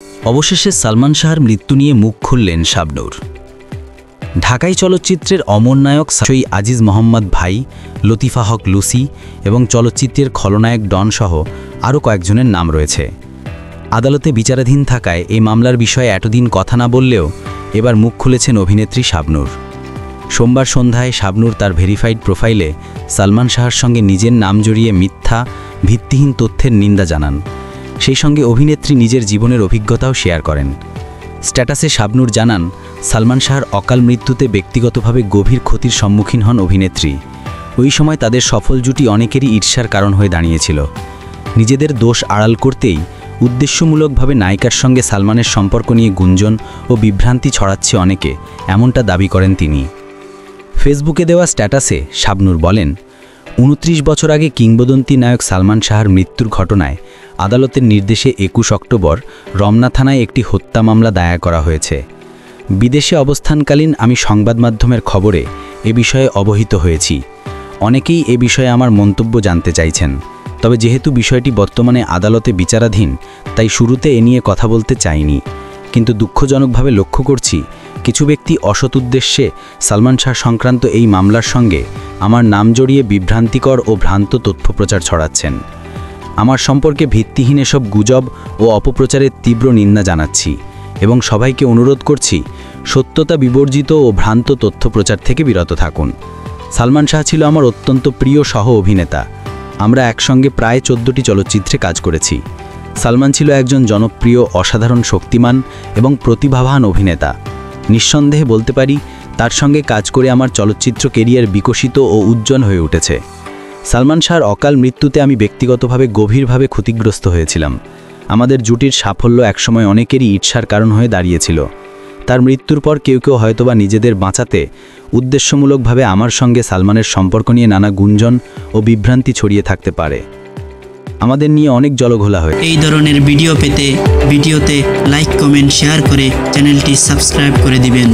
অবশেষে সালমান শাহর মৃত্যু নিয়ে মুখ খুললেন শাবনূর। ঢাকাই চলচ্চিত্রের অমর নায়ক সৈয়দ আজিজ মোহাম্মদ ভাই, লতিফা হক লুসি এবং চলচ্চিত্রের খলনায়ক ডন সহ আরও কয়েকজনের নাম রয়েছে। আদালতে বিচারাধীন থাকায় এই মামলার বিষয়ে এতদিন কথা না বললেও এবার মুখ খুলেছেন অভিনেত্রী শাবনূর। সোমবার সন্ধ্যায় শাবনূর তার ভেরিফাইড প্রোফাইলে সালমান শাহর সঙ্গে নিজের নাম জড়িয়ে মিথ্যা, ভিত্তিহীন তথ্যের নিন্দা জানান। সেই সঙ্গে অভিনেত্রী নিজের জীবনের অভিজ্ঞতাও শেয়ার করেন। স্ট্যাটাসে শাবনূর জানান, সালমান শাহর অকাল মৃত্যুতে ব্যক্তিগতভাবে গভীর ক্ষতির সম্মুখীন হন অভিনেত্রী। ওই সময় তাদের সফল জুটি অনেকেরই ঈর্ষার কারণ হয়ে দাঁড়িয়েছিল। নিজেদের দোষ আড়াল করতেই উদ্দেশ্যমূলকভাবে নায়িকার সঙ্গে সালমানের সম্পর্ক নিয়ে গুঞ্জন ও বিভ্রান্তি ছড়াচ্ছে অনেকে, এমনটা দাবি করেন তিনি। ফেসবুকে দেওয়া স্ট্যাটাসে শাবনূর বলেন, ২৯ বছর আগে কিংবদন্তি নায়ক সালমান শাহর মৃত্যুর ঘটনায় আদালতের নির্দেশে ২১ অক্টোবর রমনা থানায় একটি হত্যা মামলা দায়ের করা হয়েছে। বিদেশে অবস্থানকালীন আমি সংবাদ মাধ্যমের খবরে এ বিষয়ে অবহিত হয়েছি। অনেকেই এ বিষয়ে আমার মন্তব্য জানতে চাইছেন, তবে যেহেতু বিষয়টি বর্তমানে আদালতে বিচারাধীন তাই শুরুতে এ নিয়ে কথা বলতে চাইনি। কিন্তু দুঃখজনকভাবে লক্ষ্য করছি কিছু ব্যক্তি অসৎ উদ্দেশ্যে সালমান শাহ সংক্রান্ত এই মামলার সঙ্গে আমার নাম জড়িয়ে বিভ্রান্তিকর ও ভ্রান্ত তথ্য প্রচার ছড়াচ্ছেন। আমার সম্পর্কে ভিত্তিহীন এসব গুজব ও অপপ্রচারের তীব্র নিন্দা জানাচ্ছি এবং সবাইকে অনুরোধ করছি সত্যতা বিবর্জিত ও ভ্রান্ত তথ্য প্রচার থেকে বিরত থাকুন। সালমান শাহ ছিল আমার অত্যন্ত প্রিয় সহ অভিনেতা। আমরা একসঙ্গে প্রায় 14টি চলচ্চিত্রে কাজ করেছি। সালমান ছিল একজন জনপ্রিয়, অসাধারণ, শক্তিমান এবং প্রতিভাবান অভিনেতা। নিঃসন্দেহে বলতে পারি তার সঙ্গে কাজ করে আমার চলচ্চিত্র কেরিয়ার বিকশিত ও উজ্জ্বল হয়ে উঠেছে। সালমান শাহর অকাল মৃত্যুতে আমি ব্যক্তিগতভাবে গভীরভাবে ক্ষতিগ্রস্ত হয়েছিলাম। আমাদের জুটির সাফল্য একসময় অনেকেরই ঈর্ষার কারণ হয়ে দাঁড়িয়েছিল। তার মৃত্যুর পর কেউ কেউ হয়তোবা নিজেদের বাঁচাতে উদ্দেশ্যমূলকভাবে আমার সঙ্গে সালমানের সম্পর্ক নিয়ে নানা গুঞ্জন ও বিভ্রান্তি ছড়িয়ে থাকতে পারে। আমাদের নিয়ে অনেক জলঘোলা হয়। এই ধরনের ভিডিও পেতে ভিডিওতে লাইক, কমেন্ট, শেয়ার করে চ্যানেলটি সাবস্ক্রাইব করে দিবেন।